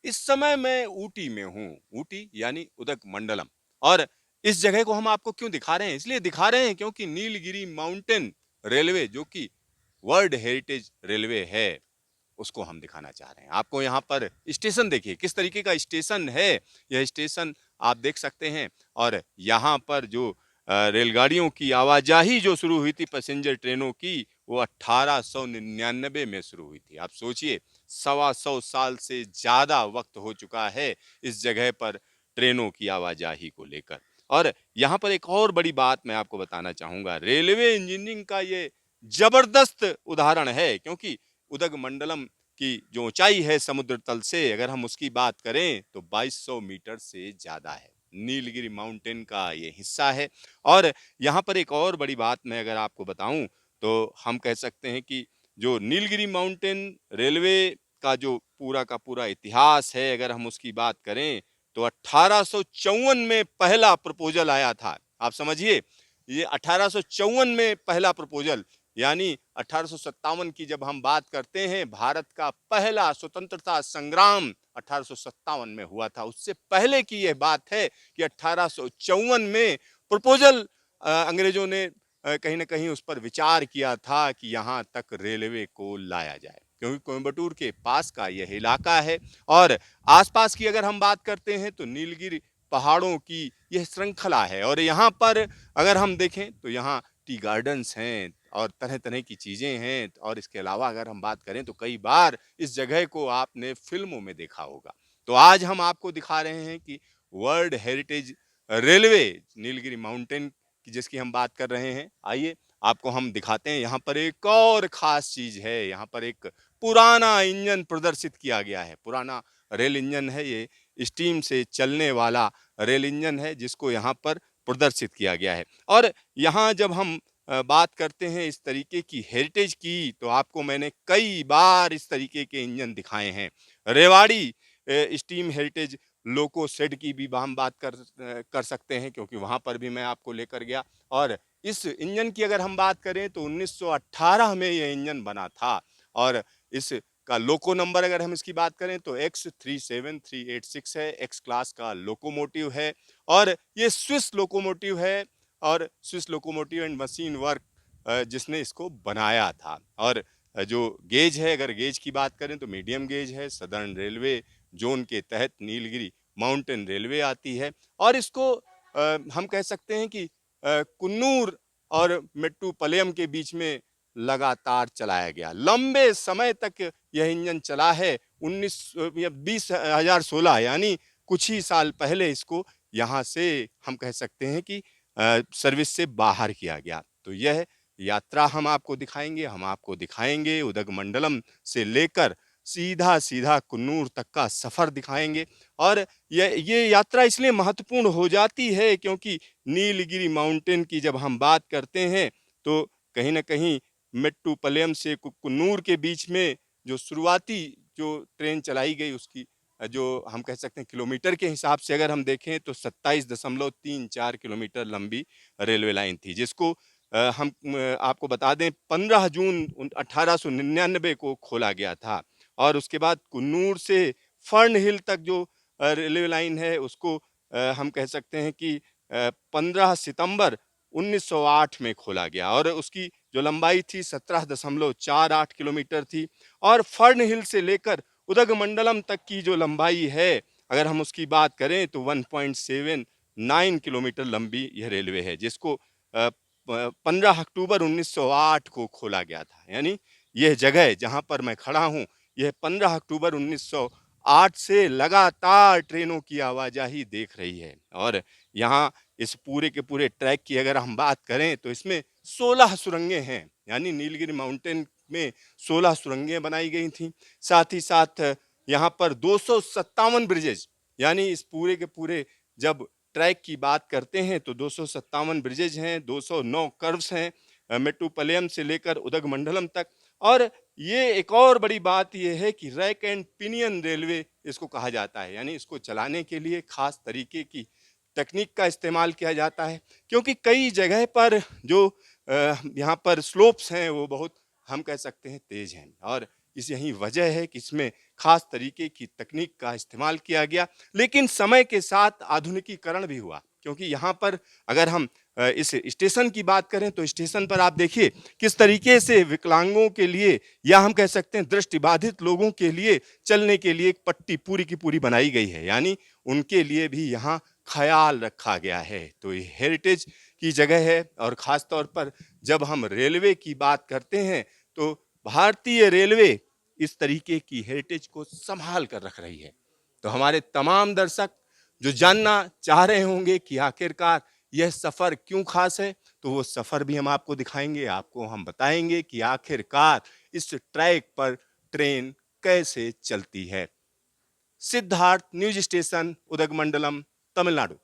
इस समय मैं ऊटी में हूँ, ऊटी यानी उदगमंडलम। और इस जगह को हम आपको क्यों दिखा रहे हैं? इसलिए दिखा रहे हैं क्योंकि नीलगिरी माउंटेन रेलवे जो कि वर्ल्ड हेरिटेज रेलवे है, उसको हम दिखाना चाह रहे हैं। आपको यहाँ पर स्टेशन देखिए, किस तरीके का स्टेशन है। यह स्टेशन आप देख सकते हैं। और यहाँ पर जो रेलगाड़ियों की आवाजाही जो शुरू हुई थी पैसेंजर ट्रेनों की, वो 1899 में शुरू हुई थी। आप सोचिए, 125 साल से ज्यादा वक्त हो चुका है इस जगह पर ट्रेनों की आवाजाही को लेकर। और यहाँ पर एक और बड़ी बात मैं आपको बताना चाहूंगा, रेलवे इंजीनियरिंग का ये जबरदस्त उदाहरण है, क्योंकि उदगमंडलम की जो ऊंचाई है समुद्र तल से, अगर हम उसकी बात करें तो 2200 मीटर से ज्यादा है। नीलगिरी माउंटेन का ये हिस्सा है। और यहाँ पर एक और बड़ी बात मैं अगर आपको बताऊं, तो हम कह सकते हैं कि जो नीलगिरी माउंटेन रेलवे का जो पूरा का पूरा इतिहास है, अगर हम उसकी बात करें तो 1854 में पहला प्रपोजल आया था। आप समझिए, ये 1854 में पहला प्रपोजल, यानी 1857 की जब हम बात करते हैं, भारत का पहला स्वतंत्रता संग्राम 1857 में हुआ था। उससे पहले की यह बात है कि 1854 में प्रपोजल अंग्रेजों ने कहीं ना कहीं उस पर विचार किया था कि यहाँ तक रेलवे को लाया जाए, क्योंकि कोयम्बटूर के पास का यह इलाका है। और आसपास की अगर हम बात करते हैं तो नीलगिरी पहाड़ों की यह श्रृंखला है। और यहाँ पर अगर हम देखें तो यहाँ टी गार्डन्स हैं और तरह तरह की चीजें हैं। और इसके अलावा अगर हम बात करें तो कई बार इस जगह को आपने फिल्मों में देखा होगा। तो आज हम आपको दिखा रहे हैं कि world heritage railway Nilgiri mountain की जिसकी हम बात कर रहे हैं। आइए आपको हम दिखाते हैं। यहाँ पर एक और खास चीज है, यहाँ पर एक पुराना इंजन प्रदर्शित किया गया है। पुराना रेल इंजन है ये, स्टीम से चलने वाला रेल इंजन है जिसको यहाँ पर प्रदर्शित किया गया है। और यहाँ जब हम बात करते हैं इस तरीके की हेरिटेज की, तो आपको मैंने कई बार इस तरीके के इंजन दिखाए हैं। Rewari steam heritage loco shed की भी हम बात कर सकते हैं, क्योंकि वहां पर भी मैं आपको लेकर गया। और इस इंजन की अगर हम बात करें तो 1918 में यह इंजन बना था। और इस का लोको नंबर अगर हम इसकी बात करें तो X37386 है, एक्स क्लास का लोकोमोटिव है। और ये स्विस लोकोमोटिव है, और Swiss locomotive and machine work जिसने इसको बनाया था। और जो गेज है, अगर गेज की बात करें तो मीडियम गेज है। सदर्न रेलवे जोन के तहत नीलगिरी माउंटेन रेलवे आती है। और इसको हम कह सकते हैं कि कुन्नूर और मेट्टुपालयम के बीच में लगातार चलाया गया। लंबे समय तक यह इंजन चला है। 2016 यानी कुछ ही साल पहले इसको यहाँ से हम कह सकते हैं कि सर्विस से बाहर किया गया। तो यह यात्रा हम आपको दिखाएंगे। हम आपको दिखाएंगे उदगमंडलम से लेकर सीधा सीधा कुन्नूर तक का सफर दिखाएंगे। और ये यात्रा इसलिए महत्वपूर्ण हो जाती है क्योंकि नीलगिरी माउंटेन की जब हम बात करते हैं तो कहीं ना कहीं मेट्टुपालयम से कुन्नूर के बीच में जो शुरुआती जो ट्रेन चलाई गई, उसकी जो हम कह सकते हैं किलोमीटर के हिसाब से अगर हम देखें तो 27.34 किलोमीटर लंबी रेलवे लाइन थी, जिसको हम आपको बता दें 15 जून 1899 को खोला गया था। और उसके बाद कुन्नूर से फर्न हिल तक जो रेलवे लाइन है उसको हम कह सकते हैं कि 15 सितंबर 1908 में खोला गया। और उसकी जो लंबाई थी 17.48 किलोमीटर थी। और फर्न हिल से लेकर उदगमंडलम तक की जो लंबाई है, अगर हम उसकी बात करें तो 1.79 किलोमीटर लंबी यह रेलवे है, जिसको 15 अक्टूबर 1908 को खोला गया था। यानी यह जगह जहां पर मैं खड़ा हूं, यह 15 अक्टूबर 1908 से लगातार ट्रेनों की आवाजाही देख रही है। और यहाँ इस पूरे के पूरे ट्रैक की अगर हम बात करें तो इसमें 16 सुरंगें हैं। यानी नीलगिरी माउंटेन में 16 सुरंगें बनाई गई थी। साथ ही साथ यहाँ पर 257 ब्रिजेज, यानी इस पूरे के पूरे जब ट्रैक की बात करते हैं तो 257 ब्रिजेज हैं, 209 कर्व्स हैं मेट्टुपालयम से लेकर उदगमंडलम तक। और ये एक और बड़ी बात यह है कि रैक एंड पिनियन रेलवे इसको कहा जाता है। यानी इसको चलाने के लिए खास तरीके की तकनीक का इस्तेमाल किया जाता है, क्योंकि कई जगह पर जो यहाँ पर स्लोप्स हैं वो बहुत हम कह सकते हैं तेज हैं। और इस यही वजह है कि इसमें खास तरीके की तकनीक का इस्तेमाल किया गया। लेकिन समय के साथ आधुनिकीकरण भी हुआ, क्योंकि यहाँ पर अगर हम इस स्टेशन की बात करें तो स्टेशन पर आप देखिए किस तरीके से विकलांगों के लिए या हम कह सकते हैं दृष्टिबाधित लोगों के लिए चलने के लिए एक पट्टी पूरी की पूरी बनाई गई है, यानी उनके लिए भी यहाँ ख्याल रखा गया है। तो ये हेरिटेज की जगह है। और ख़ास तौर पर जब हम रेलवे की बात करते हैं तो भारतीय रेलवे इस तरीके की हेरिटेज को संभाल कर रख रही है। तो हमारे तमाम दर्शक जो जानना चाह रहे होंगे कि आखिरकार यह सफ़र क्यों खास है, तो वो सफ़र भी हम आपको दिखाएंगे, आपको हम बताएंगे कि आखिरकार इस ट्रैक पर ट्रेन कैसे चलती है। Siddharth, news station, Udhagamandalam, Tamil Nadu.